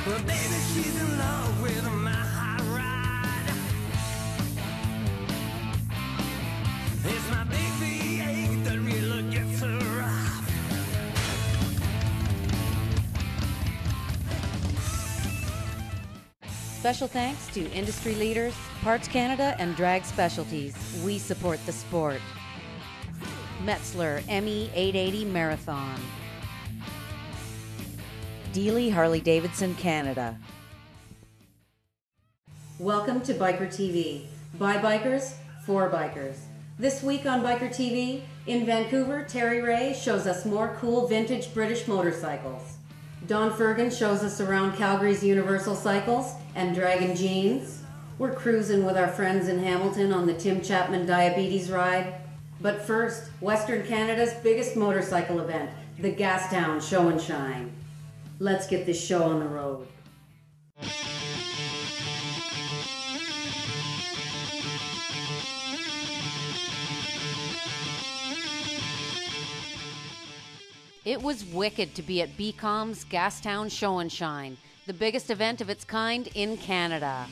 Well, baby, she's in love with my hot rod. It's my big V8 that really gets her off. Special thanks to industry leaders, Parts Canada, and Drag Specialties. We support the sport. Metzler ME 880 Marathon. Deeley Harley-Davidson Canada. Welcome to Biker TV. By bikers, for bikers. This week on Biker TV, in Vancouver, Terry Ray shows us more cool vintage British motorcycles. Don Fergan shows us around Calgary's Universal Cycles and Dragon Jeans. We're cruising with our friends in Hamilton on the Tim Chapman Diabetes Ride. But first, Western Canada's biggest motorcycle event, the Gastown Show and Shine. Let's get this show on the road. It was wicked to be at BCom's Gastown Show and Shine, the biggest event of its kind in Canada.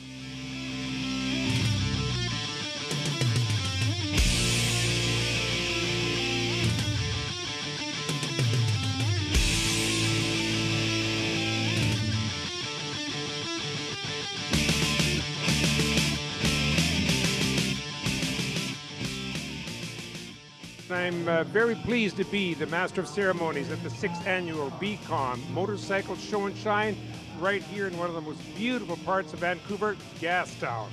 I'm very pleased to be the Master of Ceremonies at the 6th Annual BCom Motorcycle Show and Shine right here in one of the most beautiful parts of Vancouver, Gastown.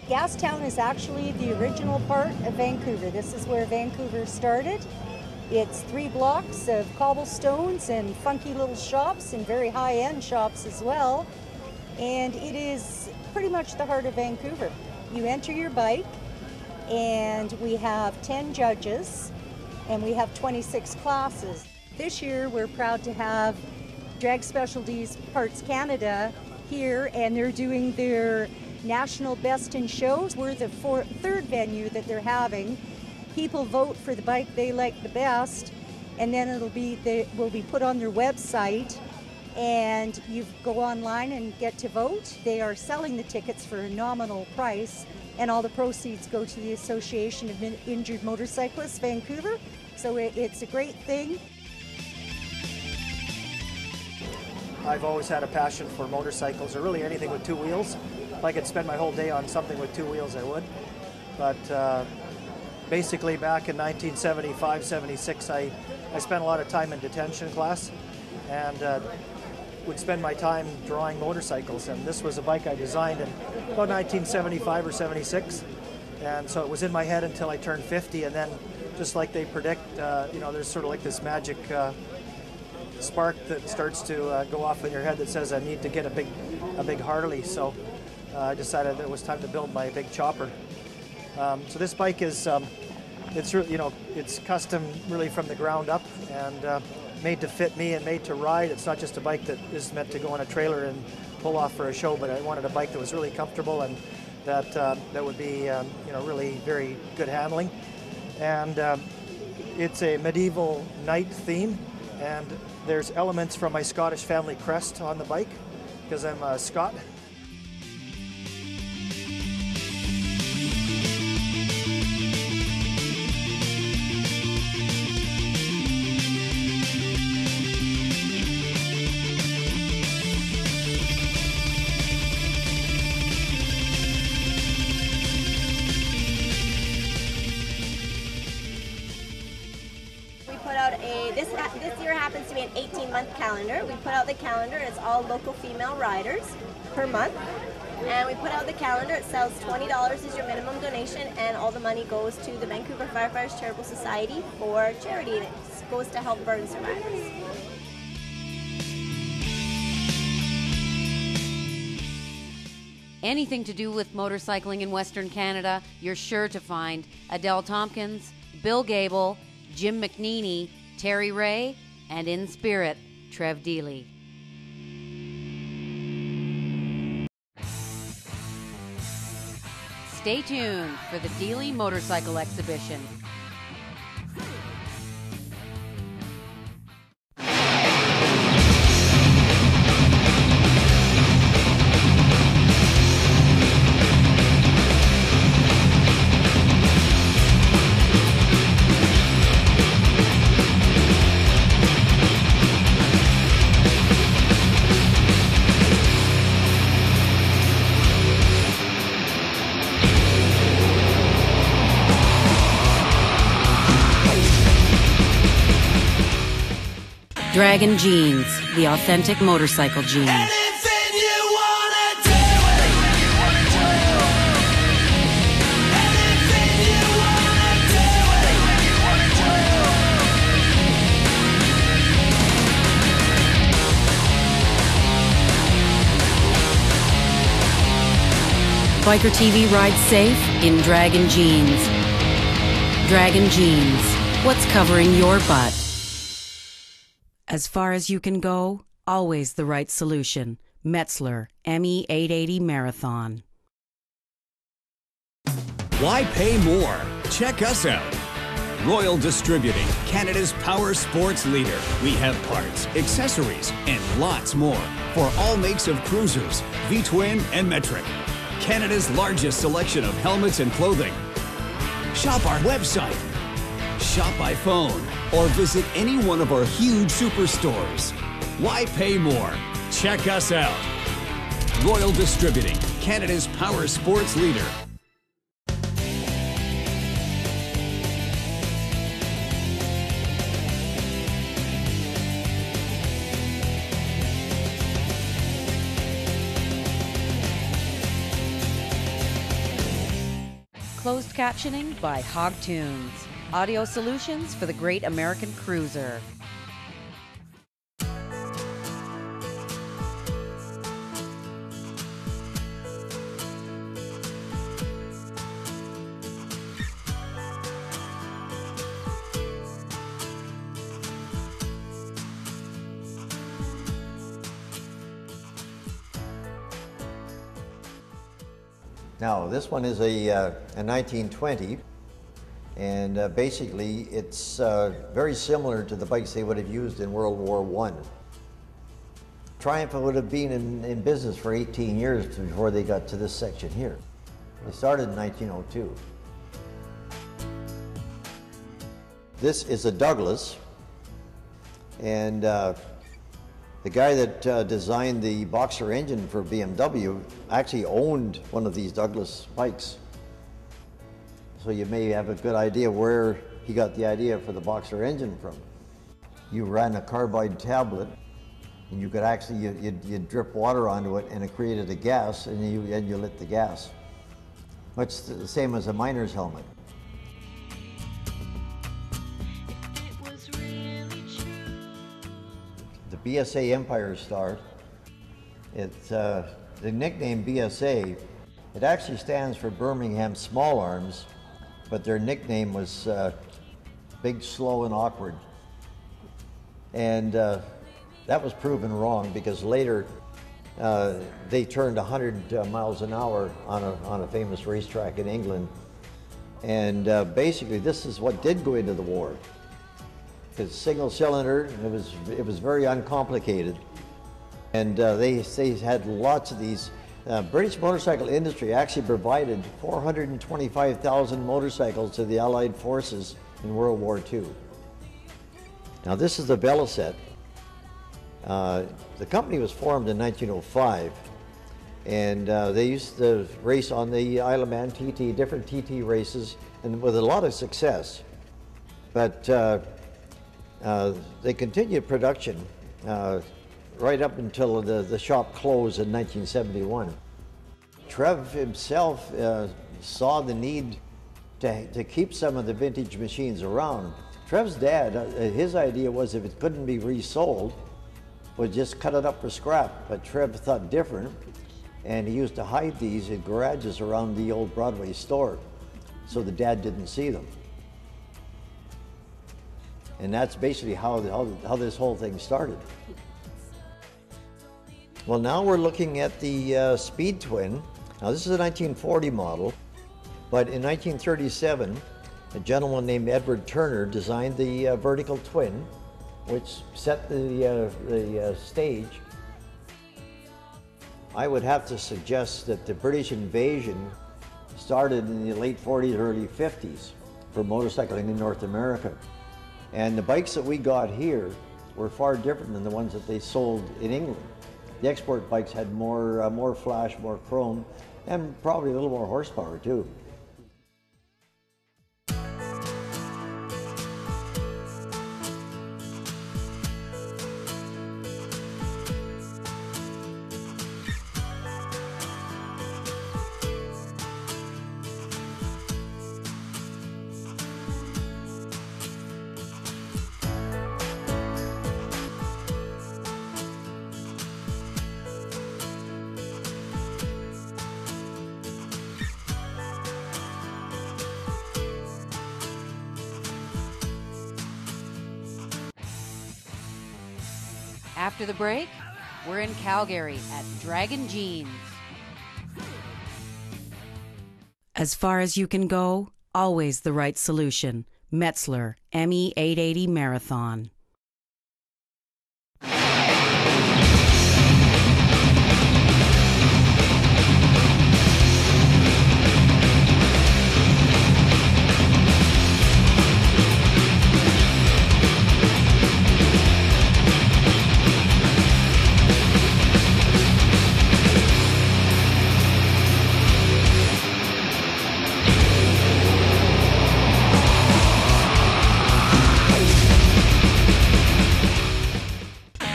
Gastown is actually the original part of Vancouver. This is where Vancouver started. It's 3 blocks of cobblestones and funky little shops and very high-end shops as well. And it is pretty much the heart of Vancouver. You enter your bike and we have 10 judges and we have 26 classes. This year we're proud to have Drag Specialties Parts Canada here, and they're doing their National Best in Shows. We're the third venue that they're having. People vote for the bike they like the best, and then will be put on their website, and you go online and get to vote. They are selling the tickets for a nominal price, and all the proceeds go to the Association of Injured Motorcyclists Vancouver. So it's a great thing. I've always had a passion for motorcycles, or really anything with 2 wheels. If I could spend my whole day on something with 2 wheels, I would. But basically back in 1975-76, I spent a lot of time in detention class and would spend my time drawing motorcycles. And this was a bike I designed in about 1975 or 76. And so it was in my head until I turned 50. And then, just like they predict, there's sort of like this magic spark that starts to go off in your head that says I need to get a big Harley. So I decided it was time to build my big chopper. So this bike is it's custom really from the ground up, and made to fit me and made to ride. It's not just a bike that is meant to go on a trailer and pull off for a show, but I wanted a bike that was really comfortable and that would be really very good handling. And it's a medieval knight theme, and there's elements from my Scottish family crest on the bike because I'm a Scot. This year happens to be an 18-month calendar. We put out the calendar, and it's all local female riders per month. And we put out the calendar. It sells $20 is your minimum donation, and all the money goes to the Vancouver Firefighters Charitable Society for charity, and it goes to help burn survivors. Anything to do with motorcycling in Western Canada, you're sure to find Adele Tompkins, Bill Gable, Jim McNeely, Terry Ray, and in spirit, Trev Deeley. Stay tuned for the Deeley Motorcycle Exhibition. Dragon Jeans, the authentic motorcycle jeans. Anything you wanna do. Anything you wanna do. Biker TV rides safe in Dragon Jeans. Dragon Jeans, what's covering your butt? As far as you can go, always the right solution. Metzler, ME 880 Marathon. Why pay more? Check us out. Royal Distributing, Canada's power sports leader. We have parts, accessories, and lots more for all makes of cruisers, V-twin and metric. Canada's largest selection of helmets and clothing. Shop our website, shop by phone, or visit any one of our huge superstores. Why pay more? Check us out. Royal Distributing, Canada's power sports leader. Closed captioning by Hog Tunes. Audio solutions for the great American cruiser. Now, this one is a 1920, and basically it's very similar to the bikes they would have used in World War I. Triumph would have been in business for 18 years before they got to this section here. They started in 1902. This is a Douglas, and the guy that designed the boxer engine for BMW actually owned one of these Douglas bikes. So you may have a good idea where he got the idea for the boxer engine from. You ran a carbide tablet, and you could actually, you'd drip water onto it, and it created a gas, and you lit the gas. Much the same as a miner's helmet. The BSA Empire Star, it's the nickname BSA, it actually stands for Birmingham Small Arms, but their nickname was Big, Slow, and Awkward. And that was proven wrong because later they turned 100 miles an hour on a famous racetrack in England. And basically this is what did go into the war. It's single cylinder, it was very uncomplicated. And they had lots of these. British motorcycle industry actually provided 425,000 motorcycles to the Allied forces in World War II. Now this is the Velocet. The company was formed in 1905, and they used to race on the Isle of Man TT, different TT races, and with a lot of success. But they continued production right up until the shop closed in 1971. Trev himself saw the need to keep some of the vintage machines around. Trev's dad, his idea was if it couldn't be resold, would just cut it up for scrap. But Trev thought different, and he used to hide these in garages around the old Broadway store, so the dad didn't see them. And that's basically how this whole thing started. Well, now we're looking at the Speed Twin. Now this is a 1940 model, but in 1937, a gentleman named Edward Turner designed the vertical twin, which set the stage. I would have to suggest that the British invasion started in the late 40s, early 50s for motorcycling in North America. And the bikes that we got here were far different than the ones that they sold in England. The export bikes had more flash, more chrome, and probably a little more horsepower too. After the break, we're in Calgary at Dragon Jeans. As far as you can go, always the right solution. Metzler ME880 Marathon.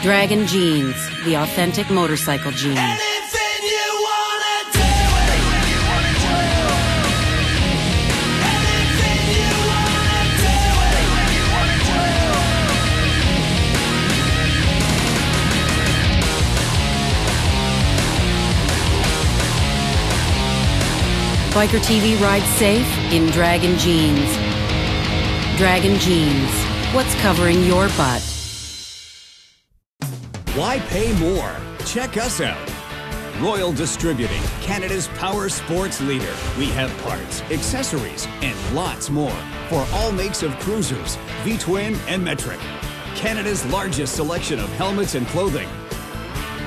Dragon Jeans, the authentic motorcycle jeans. Anything you wanna do. Anything you wanna do. Anything you wanna do. Anything you wanna do. Biker TV rides safe in Dragon Jeans. Dragon Jeans, what's covering your butt? Why pay more? Check us out. Royal Distributing, Canada's power sports leader. We have parts, accessories, and lots more for all makes of cruisers, V-twin and metric. Canada's largest selection of helmets and clothing.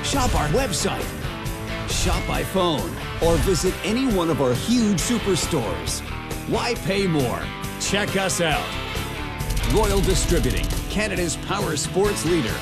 Shop our website, shop by phone, or visit any one of our huge superstores. Why pay more? Check us out. Royal Distributing, Canada's power sports leader.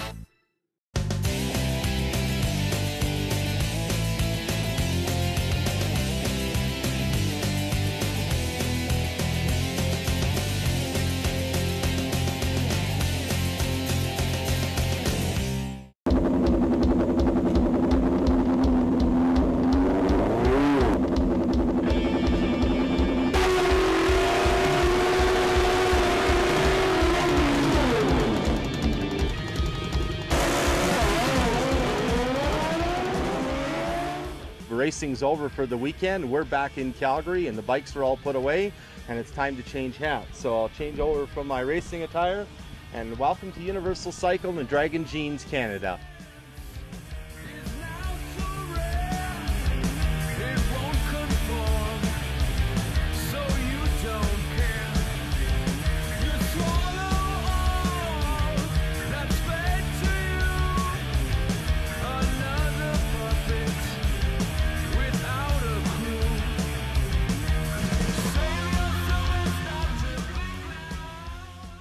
Racing's over for the weekend. We're back in Calgary and the bikes are all put away and it's time to change hats. So I'll change over from my racing attire and welcome to Universal Cycle and Dragon Jeans Canada.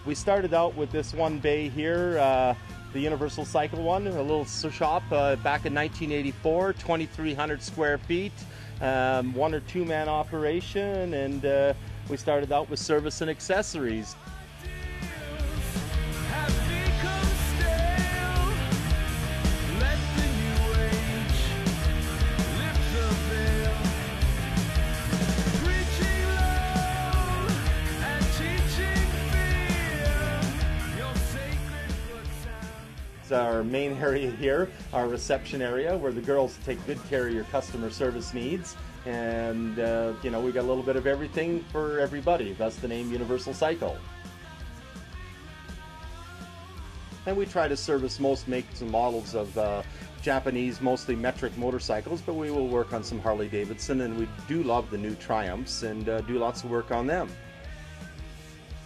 We started out with this one bay here, the Universal Cycle one, a little shop back in 1984, 2,300 square feet, 1 or 2 man operation, and we started out with service and accessories. is our main area here, our reception area, where the girls take good care of your customer service needs. And, you know, we got a little bit of everything for everybody. That's the name Universal Cycle. And we try to service most makes and models of Japanese, mostly metric motorcycles, but we will work on some Harley-Davidson, and we do love the new Triumphs and do lots of work on them.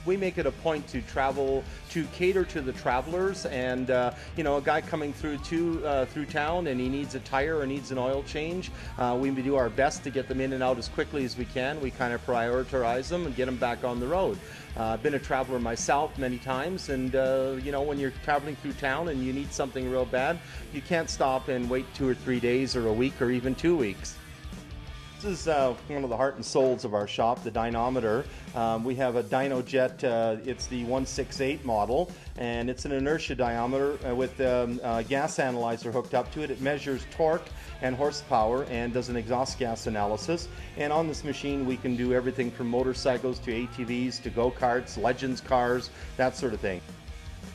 We make it a point to travel, to cater to the travelers, and you know, a guy coming through town and he needs a tire or needs an oil change, we do our best to get them in and out as quickly as we can. We kind of prioritize them and get them back on the road. I've been a traveler myself many times, and you know, when you're traveling through town and you need something real bad, you can't stop and wait 2 or 3 days or a week or even 2 weeks. This is one of the heart and souls of our shop, the dynometer. We have a dyno jet, it's the 168 model, and it's an inertia diometer with a gas analyzer hooked up to it. It measures torque and horsepower and does an exhaust gas analysis. And on this machine we can do everything from motorcycles to ATVs to go-karts, legends cars, that sort of thing.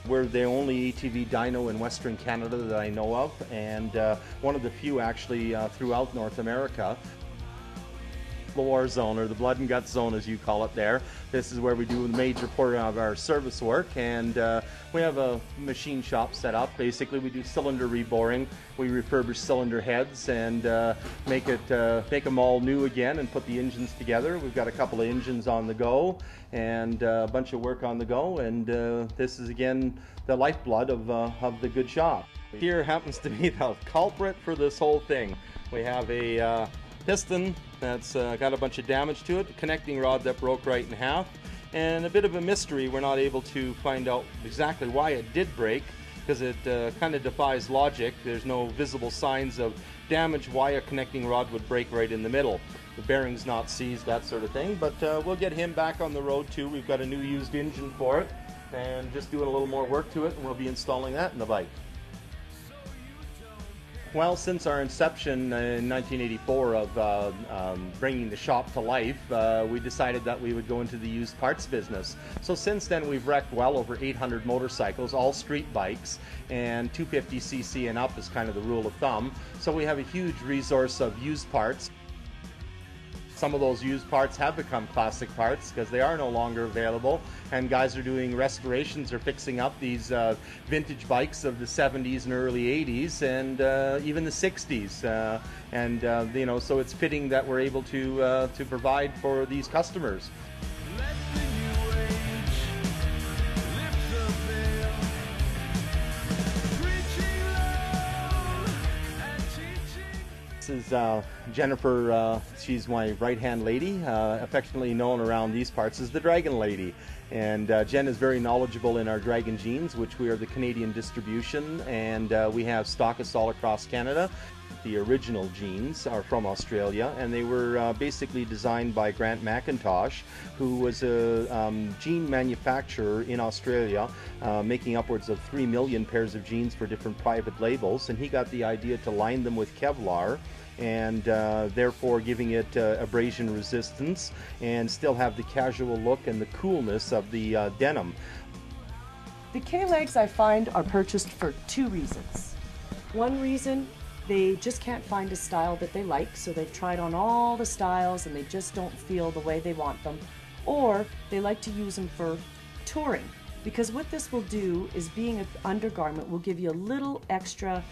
We're the only ATV dyno in Western Canada that I know of, and one of the few actually throughout North America. The war zone, or the blood and guts zone as you call it there. This is where we do the major portion of our service work, and we have a machine shop set up. Basically we do cylinder reboring, we refurbish cylinder heads and make them all new again and put the engines together. We've got a couple of engines on the go and a bunch of work on the go, and this is again the lifeblood of the good shop. Here happens to be the culprit for this whole thing. We have a piston that's got a bunch of damage to it, a connecting rod that broke right in half, and a bit of a mystery. We're not able to find out exactly why it did break, because it kind of defies logic. There's no visible signs of damage why a connecting rod would break right in the middle. The bearing's not seized, that sort of thing, but we'll get him back on the road too. We've got a new used engine for it, and just doing a little more work to it, and we'll be installing that in the bike. Well, since our inception in 1984 of bringing the shop to life, we decided that we would go into the used parts business. So since then we've wrecked well over 800 motorcycles, all street bikes, and 250cc and up is kind of the rule of thumb. So we have a huge resource of used parts. Some of those used parts have become classic parts because they are no longer available, and guys are doing restorations or fixing up these vintage bikes of the 70s and early 80s and even the 60s. You know, so it's fitting that we're able to provide for these customers. This is Jennifer, she's my right-hand lady, affectionately known around these parts as the Dragon Lady. And Jen is very knowledgeable in our Dragon jeans, which we are the Canadian distribution, and we have stockists all across Canada. The original jeans are from Australia, and they were basically designed by Grant McIntosh, who was a jean manufacturer in Australia, making upwards of 3 million pairs of jeans for different private labels, and he got the idea to line them with Kevlar, and therefore giving it abrasion resistance and still have the casual look and the coolness of the denim. The K-legs, I find, are purchased for 2 reasons. One reason, they just can't find a style that they like, so they've tried on all the styles and they just don't feel the way they want them. Or they like to use them for touring, because what this will do is, being an undergarment, will give you a little extra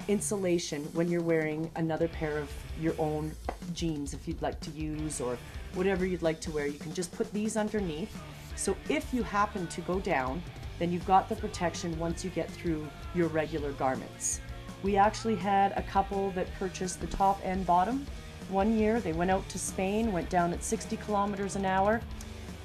insulation when you're wearing another pair of your own jeans, if you'd like to use, or whatever you'd like to wear. You can just put these underneath, so if you happen to go down, then you've got the protection once you get through your regular garments. We actually had a couple that purchased the top and bottom. One year they went out to Spain, went down at 60 kilometers an hour,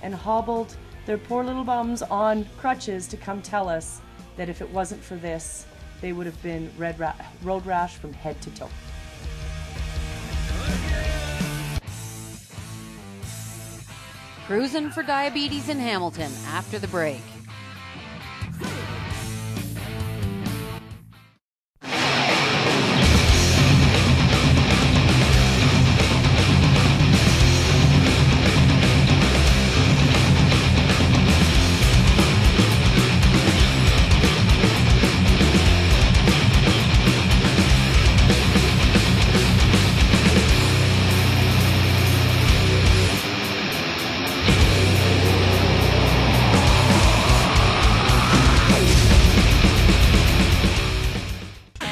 and hobbled their poor little bums on crutches to come tell us that if it wasn't for this, they would have been road rash from head to toe. Cruising for diabetes in Hamilton after the break.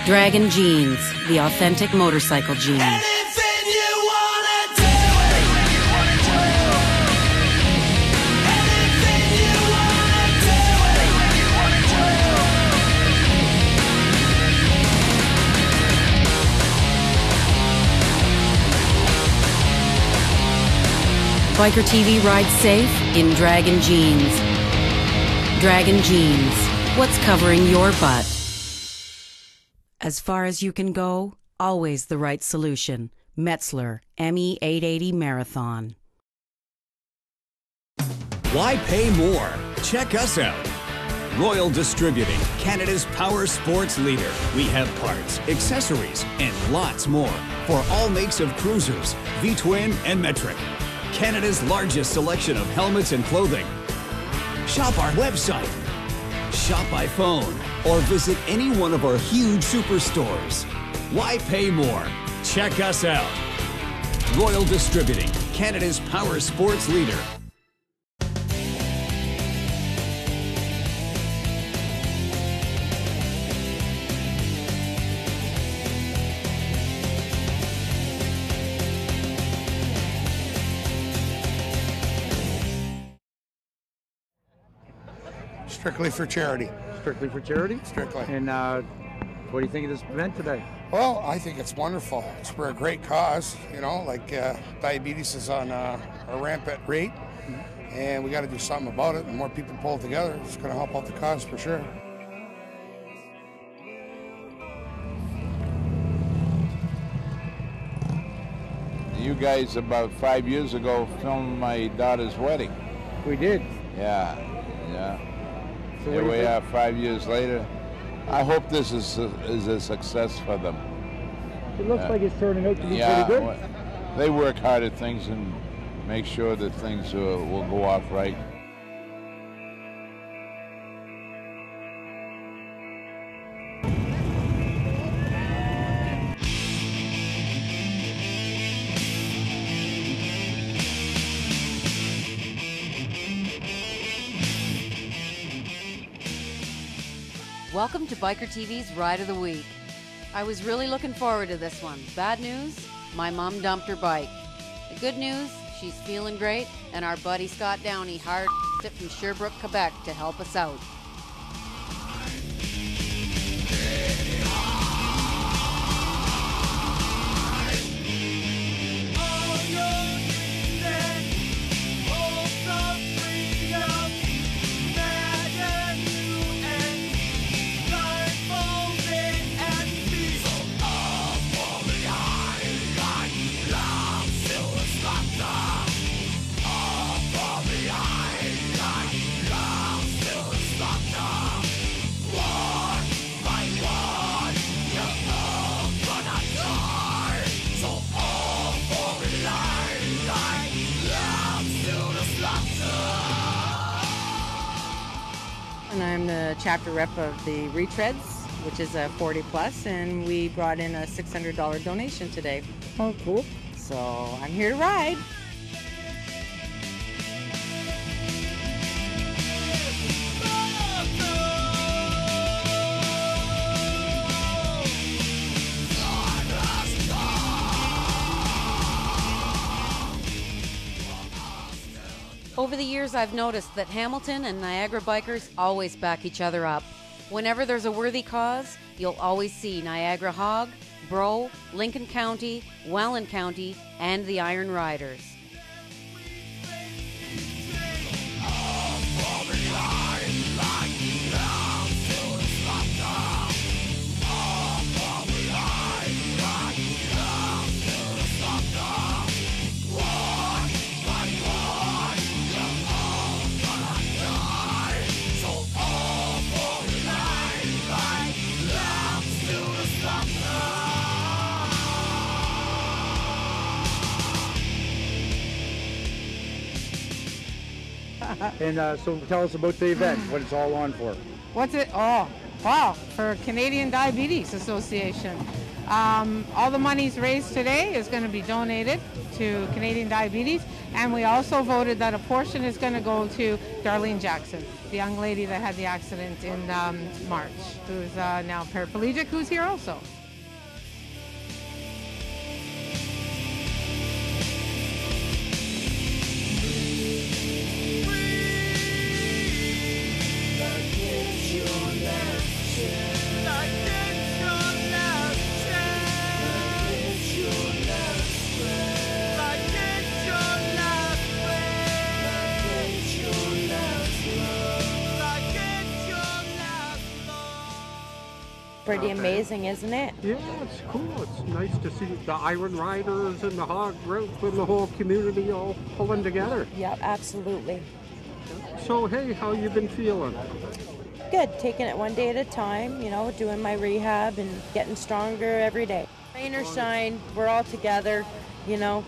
Dragon Jeans, the authentic motorcycle jeans. Anything you wanna do. Anything you wanna Biker TV rides safe in Dragon Jeans. Dragon Jeans, what's covering your butt? As far as you can go, always the right solution. Metzler, ME880 Marathon. Why pay more? Check us out. Royal Distributing, Canada's power sports leader. We have parts, accessories, and lots more for all makes of cruisers, V-twin and metric. Canada's largest selection of helmets and clothing. Shop our website, shop by phone, or visit any one of our huge superstores. Why pay more? Check us out. Royal Distributing, Canada's power sports leader. Strictly for charity. Strictly for charity? Strictly. And what do you think of this event today? Well, I think it's wonderful. It's for a great cause, you know, like diabetes is on a rampant rate, and we got to do something about it. The more people pull together, it's going to help out the cause for sure. You guys about 5 years ago filmed my daughter's wedding. We did. Yeah. So Here we are 5 years later. I hope this is a success for them. It looks like it's turning out to be Yeah, pretty good. well, they work hard at things and make sure that things will go off right. Welcome to Biker TV's Ride of the Week. I was really looking forward to this one. Bad news, my mom dumped her bike. The good news, she's feeling great, and our buddy Scott Downey hired it from Sherbrooke, Quebec to help us out. And I'm the chapter rep of the Retreads, which is a 40 plus, and we brought in a $600 donation today. Oh, cool. So I'm here to ride. Over the years, I've noticed that Hamilton and Niagara bikers always back each other up. Whenever there's a worthy cause, you'll always see Niagara Hog, Bro, Lincoln County, Welland County, and the Iron Riders. And so tell us about the event, what it's all on for. What's it? Oh, wow, for Canadian Diabetes Association. All the monies raised today is going to be donated to Canadian Diabetes, and we also voted that a portion is going to go to Darlene Jackson, the young lady that had the accident in March, who's now paraplegic, who's here also. Pretty amazing, isn't it? Yeah, it's cool. It's nice to see the Iron Riders and the Hog Group and the whole community all pulling together. Yeah, absolutely. So, hey, how you been feeling? Good, taking it one day at a time, you know, doing my rehab and getting stronger every day. Rain or shine, we're all together, you know,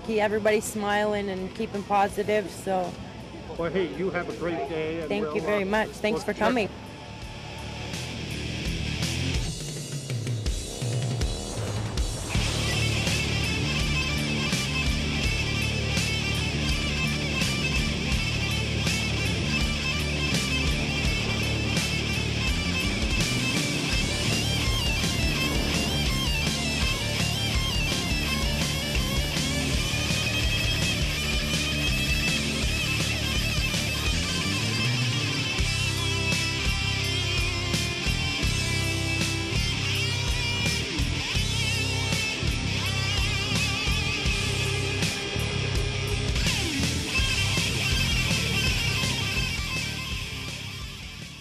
keep everybody smiling and keeping positive, so. Well, hey, you have a great day. And thank you very much. Thanks for coming.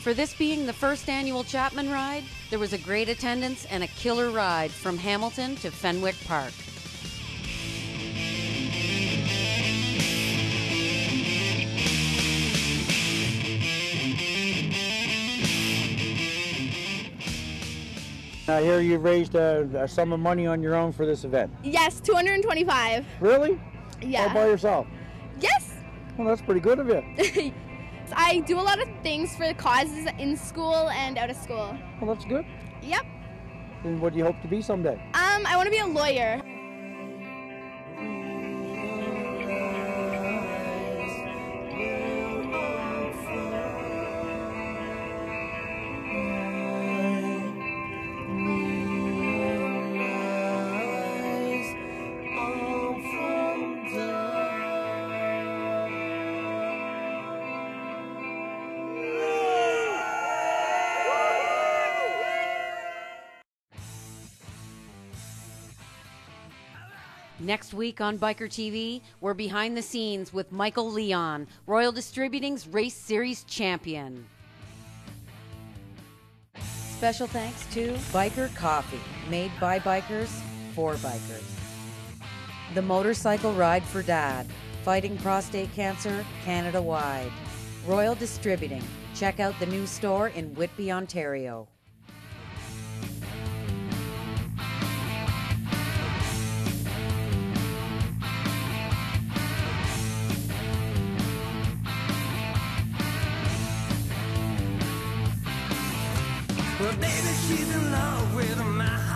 For this being the first annual Chapman ride, there was a great attendance and a killer ride from Hamilton to Fenwick Park. I hear you raised a sum of money on your own for this event. Yes, $225. Really? Yeah. All by yourself? Yes. Well, that's pretty good of you. I do a lot of things for causes in school and out of school. Well, that's good. Yep. And what do you hope to be someday? I want to be a lawyer. Next week on Biker TV, we're behind the scenes with Michael Leon, Royal Distributing's Race Series champion. Special thanks to Biker Coffee, made by bikers for bikers. The Motorcycle Ride for Dad, fighting prostate cancer Canada-wide. Royal Distributing. Check out the new store in Whitby, Ontario. Well, baby, she's in love with my